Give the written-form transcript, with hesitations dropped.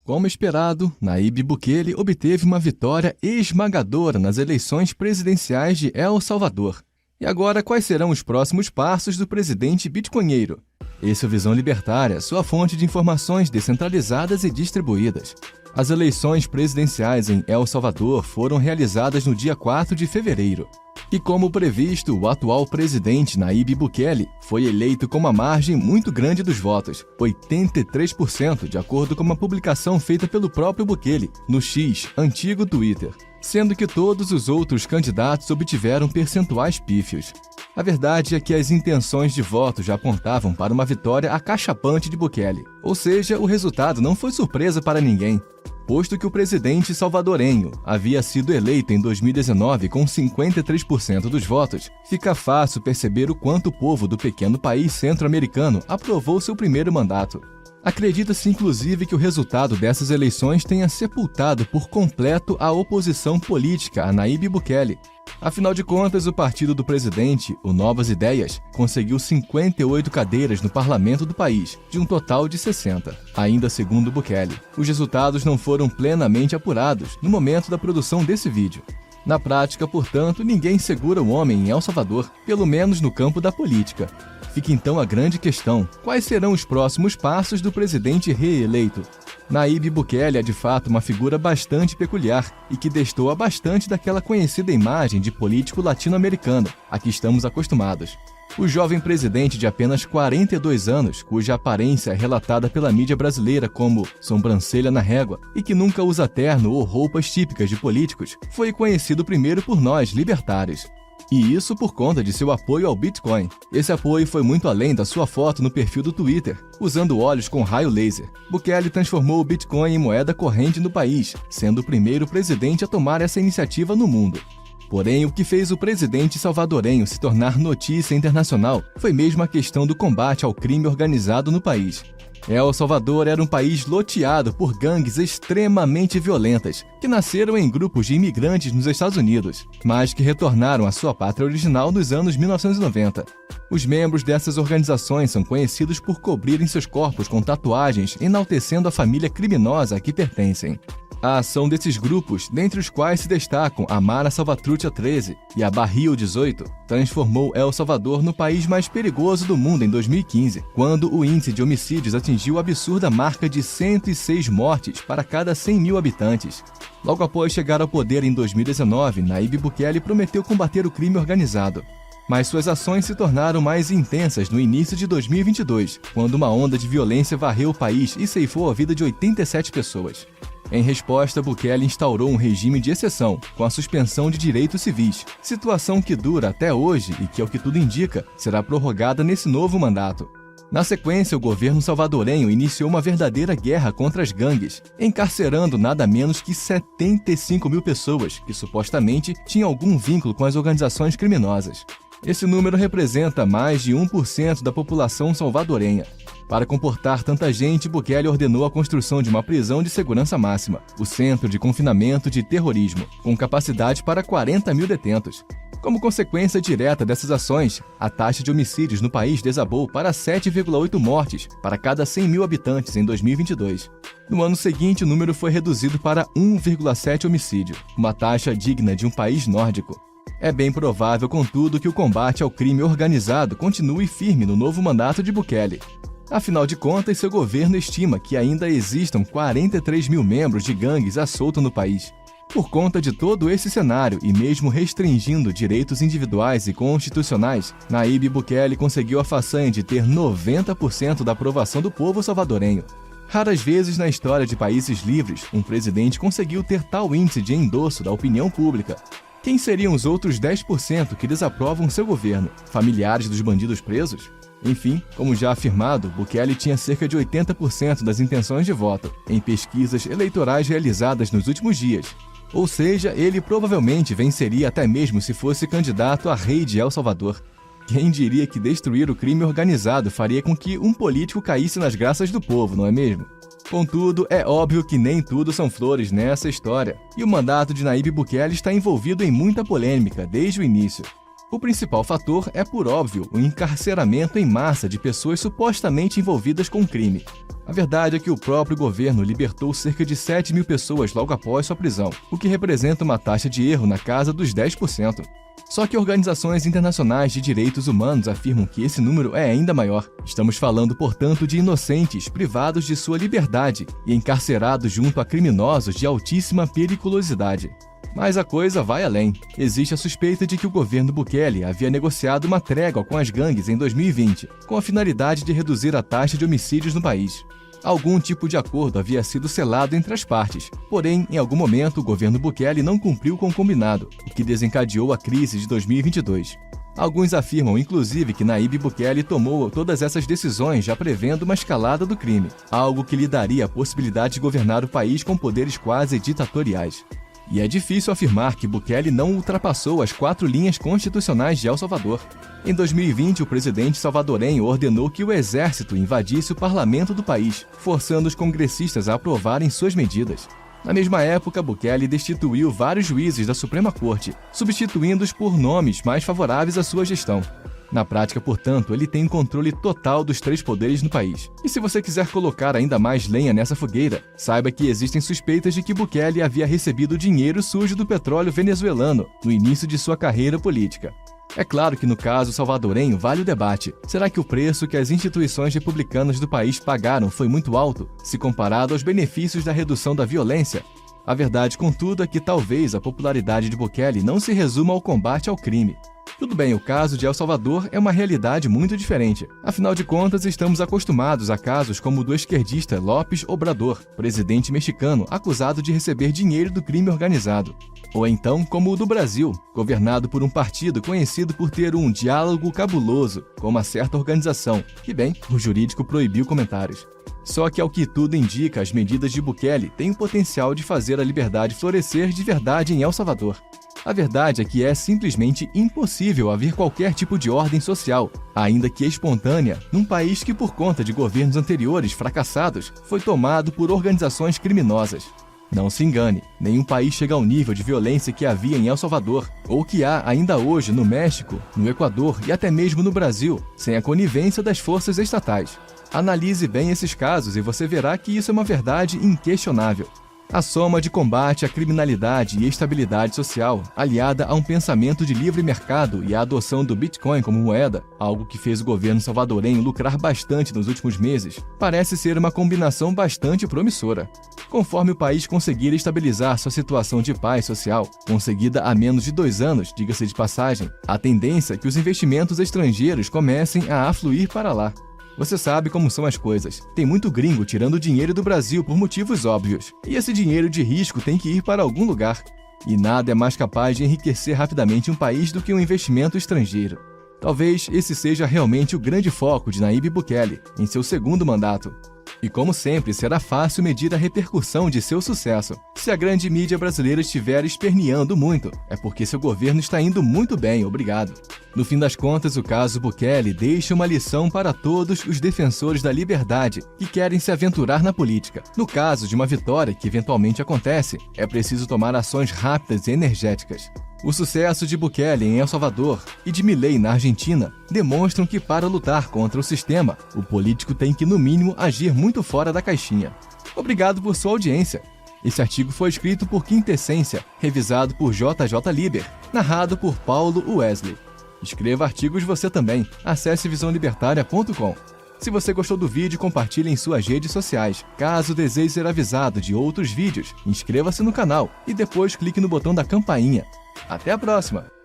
Como esperado, Nayib Bukele obteve uma vitória esmagadora nas eleições presidenciais de El Salvador. E agora, quais serão os próximos passos do presidente bitcoinheiro? Esse é o Visão Libertária, sua fonte de informações descentralizadas e distribuídas. As eleições presidenciais em El Salvador foram realizadas no dia 4 de fevereiro. E como previsto, o atual presidente Nayib Bukele foi eleito com uma margem muito grande dos votos, 83%, de acordo com uma publicação feita pelo próprio Bukele no X, antigo Twitter, sendo que todos os outros candidatos obtiveram percentuais pífios. A verdade é que as intenções de voto já apontavam para uma vitória acachapante de Bukele, ou seja, o resultado não foi surpresa para ninguém. Posto que o presidente salvadorenho havia sido eleito em 2019 com 53% dos votos, fica fácil perceber o quanto o povo do pequeno país centro-americano aprovou seu primeiro mandato. Acredita-se inclusive que o resultado dessas eleições tenha sepultado por completo a oposição política a Nayib Bukele. Afinal de contas, o partido do presidente, o Novas Ideias, conseguiu 58 cadeiras no parlamento do país, de um total de 60, ainda segundo Bukele. Os resultados não foram plenamente apurados no momento da produção desse vídeo. Na prática, portanto, ninguém segura o homem em El Salvador, pelo menos no campo da política. Fica então a grande questão: quais serão os próximos passos do presidente reeleito? Nayib Bukele é de fato uma figura bastante peculiar e que destoa bastante daquela conhecida imagem de político latino-americano a que estamos acostumados. O jovem presidente de apenas 42 anos, cuja aparência é relatada pela mídia brasileira como sobrancelha na régua e que nunca usa terno ou roupas típicas de políticos, foi conhecido primeiro por nós, libertários. E isso por conta de seu apoio ao Bitcoin. Esse apoio foi muito além da sua foto no perfil do Twitter, usando óleos com raio laser. Bukele transformou o Bitcoin em moeda corrente no país, sendo o primeiro presidente a tomar essa iniciativa no mundo. Porém, o que fez o presidente salvadorenho se tornar notícia internacional foi mesmo a questão do combate ao crime organizado no país. El Salvador era um país loteado por gangues extremamente violentas, que nasceram em grupos de imigrantes nos Estados Unidos, mas que retornaram à sua pátria original nos anos 1990. Os membros dessas organizações são conhecidos por cobrirem seus corpos com tatuagens, enaltecendo a família criminosa a que pertencem. A ação desses grupos, dentre os quais se destacam a Mara Salvatrucha 13 e a Barril 18, transformou El Salvador no país mais perigoso do mundo em 2015, quando o índice de homicídios atingiu a absurda marca de 106 mortes para cada 100 mil habitantes. Logo após chegar ao poder em 2019, Nayib Bukele prometeu combater o crime organizado. Mas suas ações se tornaram mais intensas no início de 2022, quando uma onda de violência varreu o país e ceifou a vida de 87 pessoas. Em resposta, Bukele instaurou um regime de exceção, com a suspensão de direitos civis, situação que dura até hoje e que, ao que tudo indica, será prorrogada nesse novo mandato. Na sequência, o governo salvadorenho iniciou uma verdadeira guerra contra as gangues, encarcerando nada menos que 75 mil pessoas que supostamente tinham algum vínculo com as organizações criminosas. Esse número representa mais de 1% da população salvadorenha. Para comportar tanta gente, Bukele ordenou a construção de uma prisão de segurança máxima, o Centro de Confinamento de Terrorismo, com capacidade para 40 mil detentos. Como consequência direta dessas ações, a taxa de homicídios no país desabou para 7,8 mortes para cada 100 mil habitantes em 2022. No ano seguinte, o número foi reduzido para 1,7 homicídio, uma taxa digna de um país nórdico. É bem provável, contudo, que o combate ao crime organizado continue firme no novo mandato de Bukele. Afinal de contas, seu governo estima que ainda existam 43 mil membros de gangues à solta no país. Por conta de todo esse cenário e mesmo restringindo direitos individuais e constitucionais, Nayib Bukele conseguiu a façanha de ter 90% da aprovação do povo salvadorenho. Raras vezes na história de países livres, um presidente conseguiu ter tal índice de endosso da opinião pública. Quem seriam os outros 10% que desaprovam seu governo? Familiares dos bandidos presos? Enfim, como já afirmado, Bukele tinha cerca de 80% das intenções de voto em pesquisas eleitorais realizadas nos últimos dias. Ou seja, ele provavelmente venceria até mesmo se fosse candidato a rei de El Salvador. Quem diria que destruir o crime organizado faria com que um político caísse nas graças do povo, não é mesmo? Contudo, é óbvio que nem tudo são flores nessa história, e o mandato de Nayib Bukele está envolvido em muita polêmica desde o início. O principal fator é, por óbvio, o encarceramento em massa de pessoas supostamente envolvidas com o crime. A verdade é que o próprio governo libertou cerca de 7 mil pessoas logo após sua prisão, o que representa uma taxa de erro na casa dos 10%. Só que organizações internacionais de direitos humanos afirmam que esse número é ainda maior. Estamos falando, portanto, de inocentes privados de sua liberdade e encarcerados junto a criminosos de altíssima periculosidade. Mas a coisa vai além. Existe a suspeita de que o governo Bukele havia negociado uma trégua com as gangues em 2020, com a finalidade de reduzir a taxa de homicídios no país. Algum tipo de acordo havia sido selado entre as partes, porém, em algum momento, o governo Bukele não cumpriu com o combinado, o que desencadeou a crise de 2022. Alguns afirmam, inclusive, que Nayib Bukele tomou todas essas decisões já prevendo uma escalada do crime, algo que lhe daria a possibilidade de governar o país com poderes quase ditatoriais. E é difícil afirmar que Bukele não ultrapassou as 4 linhas constitucionais de El Salvador. Em 2020, o presidente salvadorenho ordenou que o exército invadisse o parlamento do país, forçando os congressistas a aprovarem suas medidas. Na mesma época, Bukele destituiu vários juízes da Suprema Corte, substituindo-os por nomes mais favoráveis à sua gestão. Na prática, portanto, ele tem controle total dos 3 poderes no país. E se você quiser colocar ainda mais lenha nessa fogueira, saiba que existem suspeitas de que Bukele havia recebido dinheiro sujo do petróleo venezuelano no início de sua carreira política. É claro que no caso salvadorenho vale o debate. Será que o preço que as instituições republicanas do país pagaram foi muito alto, se comparado aos benefícios da redução da violência? A verdade, contudo, é que talvez a popularidade de Bukele não se resuma ao combate ao crime. Tudo bem, o caso de El Salvador é uma realidade muito diferente. Afinal de contas, estamos acostumados a casos como o do esquerdista López Obrador, presidente mexicano acusado de receber dinheiro do crime organizado. Ou então, como o do Brasil, governado por um partido conhecido por ter um diálogo cabuloso com uma certa organização, que, bem, o jurídico proibiu comentários. Só que, ao que tudo indica, as medidas de Bukele têm o potencial de fazer a liberdade florescer de verdade em El Salvador. A verdade é que é simplesmente impossível haver qualquer tipo de ordem social, ainda que espontânea, num país que, por conta de governos anteriores fracassados, foi tomado por organizações criminosas. Não se engane, nenhum país chega ao nível de violência que havia em El Salvador, ou que há ainda hoje no México, no Equador e até mesmo no Brasil, sem a conivência das forças estatais. Analise bem esses casos e você verá que isso é uma verdade inquestionável. A soma de combate à criminalidade e estabilidade social, aliada a um pensamento de livre mercado e a adoção do Bitcoin como moeda, algo que fez o governo salvadorenho lucrar bastante nos últimos meses, parece ser uma combinação bastante promissora. Conforme o país conseguir estabilizar sua situação de paz social, conseguida há menos de 2 anos, diga-se de passagem, a tendência é que os investimentos estrangeiros comecem a afluir para lá. Você sabe como são as coisas. Tem muito gringo tirando dinheiro do Brasil por motivos óbvios. E esse dinheiro de risco tem que ir para algum lugar. E nada é mais capaz de enriquecer rapidamente um país do que um investimento estrangeiro. Talvez esse seja realmente o grande foco de Nayib Bukele em seu 2º mandato. E como sempre, será fácil medir a repercussão de seu sucesso. Se a grande mídia brasileira estiver esperneando muito, é porque seu governo está indo muito bem, obrigado. No fim das contas, o caso Bukele deixa uma lição para todos os defensores da liberdade que querem se aventurar na política. No caso de uma vitória que eventualmente acontece, é preciso tomar ações rápidas e energéticas. O sucesso de Bukele em El Salvador e de Milei na Argentina demonstram que, para lutar contra o sistema, o político tem que, no mínimo, agir muito fora da caixinha. Obrigado por sua audiência. Esse artigo foi escrito por Quintessência, revisado por JJ Liber, narrado por Paulo Wesley. Escreva artigos você também. Acesse visãolibertaria.com. Se você gostou do vídeo, compartilhe em suas redes sociais. Caso deseje ser avisado de outros vídeos, inscreva-se no canal e depois clique no botão da campainha. Até a próxima!